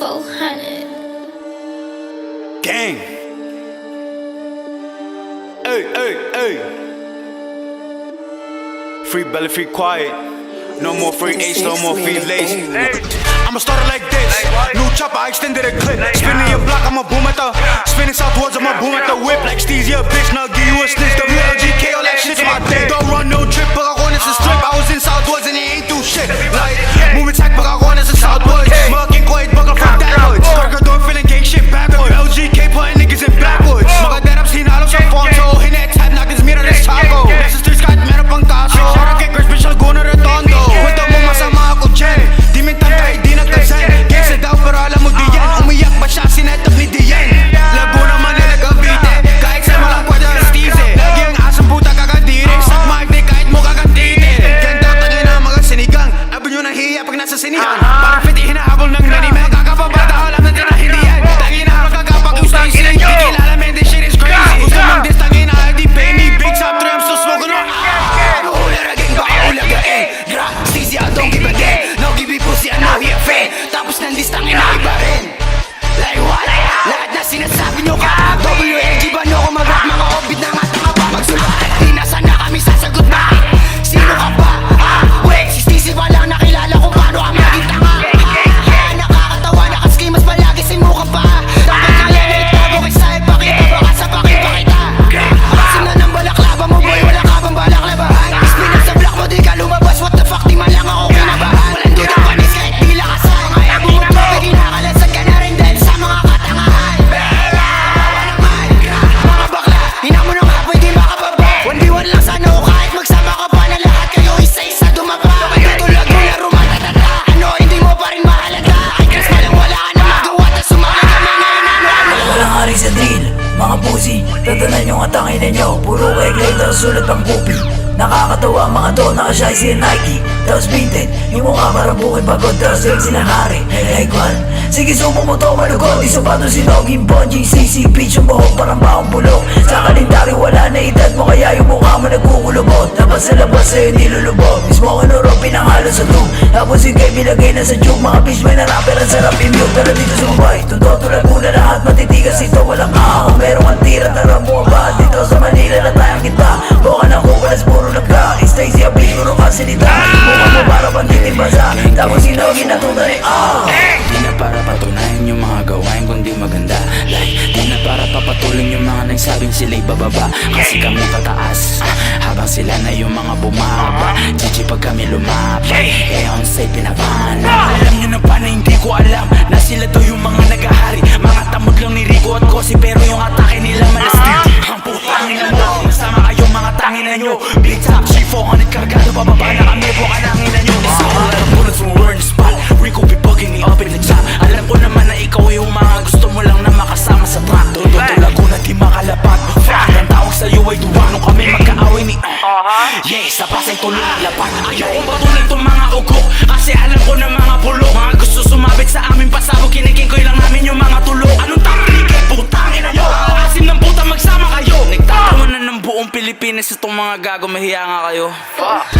400. Gang. Hey, hey, hey. Free belly, free quiet. No more free H, no more free lazy. I'ma start it like this. New chopper, I extended a clip. Spinning your block, I'ma boom at the. Spinning southwards, I'ma boom at the whip. Like Steve's, yeah, bitch, now give you a snitch. WLGK, all that shit's my day. Don't run no trip, but I want us a strip. I was in Southwards and he ain't do shit. Like, moving tech, but I want us a Southwards. Smoking quiet, buckle from that. Cargador feeling gang shit backwards. LGK putting niggas in backwards. Mga darap sinalo sa Fonso. Hinet-tab natin mira ng Chago. Nasa streets kahit meron pang kaso. Para kay Chris Mitchell, guna redondo. Kwento mo masama ako dyan. Di mintan kahit di nagkasan. Kesa daw pero alam mo di yan. Umiyak pa siya, sinetap ni Dian. Laguna Manila, Cavite. Kahit sa malang pwede ang Steve. Lagi ang asang puta kakadiri. Sa mic di kahit mo kakatite. Ganda tangin na mga sinigang. Abo nyo ng hiya pag nasa sinihan. Parang fit hinahabol ng nanime. Kakapabata alam natin na hindi yan. Tangin na kakapag yung Stacy. Di kilala man, this shit is crazy. Gusto mong dis tangin na ID pay me. Big top 3, I'm still smoking on. Ularagang baka ulagain. Gra, Stacy, I don't give a damn. No give me pussy, I know he a fan. Tapos ng listangin na iba rin. Like what? Lahat na sinasabi nyo ka. WLG ba nyo kumagat? Mga obit na nga tanga pa magsulat. Di na sana kami sasagot na. Sino ka ba? Wait, si Stacy pa lang nakilala kung paano ka maging tanga. Nakakatawa, nakaskimas palagi si mukha pa. Dapat na yan ay tago kay sahib. Pakita baka sa pakipakita. Asim na ng balaklava mo boy, wala ka bang balaklabahan? Spinner sa block mo, di ka lumabas. What the fuck, di man lang ako kinabahan. Walang dudang panis kahit di lakasan. Kaya bumuto, kinakalasag ka na rin dahil sa mga katangahan. Tawa naman, mga bakla, hina mo nang apoy, di makababa. 1v1 lang sana o kahit magsama ka pa na lahat kayo isa-isa dumapa. Tutulag mo na rumatatata. Ano, hindi mo pa rin mahalata. Ay Chris, malang wala ka na magawa. Tas sumakay kami ngayon, ano. Walang hari sa drill, mga pussy. Tatanan yung atangin ninyo. Puro kay Glenda, sulat ang kopi. Nakakatawa mga to, nakashy si Nike. Tapos vintage, yung mukha parang bukid pagod. Tapos rin sila hari, like what? Sige sumo mo to malugod. Di sapato sinoging Bonji, CC Beach. Yung buhok parang baong bulok. Sa kalendari wala na edad mo, kaya yung mukha mo nagkukulubot. Tapos sa labas sa'yo nilulubog. Mismo ka nuro, pinangalo sa tube. Tapos yung kay bilagay na sa tube. Mga bitch may na rapper ang sarap i-mute. Pero dito sa Mumbai, tundo tulad muna lahat. Matitigas ito, walang ako. Merong ang tira, tara mo ba? Dito sa Manila na tayong kita. Buka na kukulas, puro nagka. Stay siya, bitch, puro kasilita. Mukha mo para pang titibasa. Tapos sinogin na tunay, Di na para patunayan yung mga gawain kundi maganda. Like, di na para papatuloy yung mga nagsabing sila'y bababa. Kasi kami pataas, habang sila na yung mga bumaba. GG pag kami lumapay, on site pinapana. Alam nyo na ba na hindi ko alam na sila to yung mga nagahari. Mga tamod lang ni Rico at Kosi, pero yung atake nila malastig. Ang putang ina mo, nasama kayong mga tangin na nyo. Big top, G400 kargado, bababa na kami, buka na ang ina nyo. It's all out of bullets when we're in the spot. Rico be bugging me up in the top. Alam ko naman na ikaw yung mga gusto mo lang na makasama sa track. Tutulago na di makalapat. Fuck, ang tawag sa'yo ay duwa nung kami magkaaway ni yeah, sa pasay tuloy lapat. Ayaw kong patuloy itong mga ugo, kasi alam ko na mga bulok. Mga gusto sumabit sa aming pasabog, kinikinkoy lang namin yung mga tulog. Anong taklik eh, putangin na nyo. Asim ng puta, magsama kayo. Nagtatawa na ng buong Pilipinas itong mga gago, mahiya nga kayo. Fuck.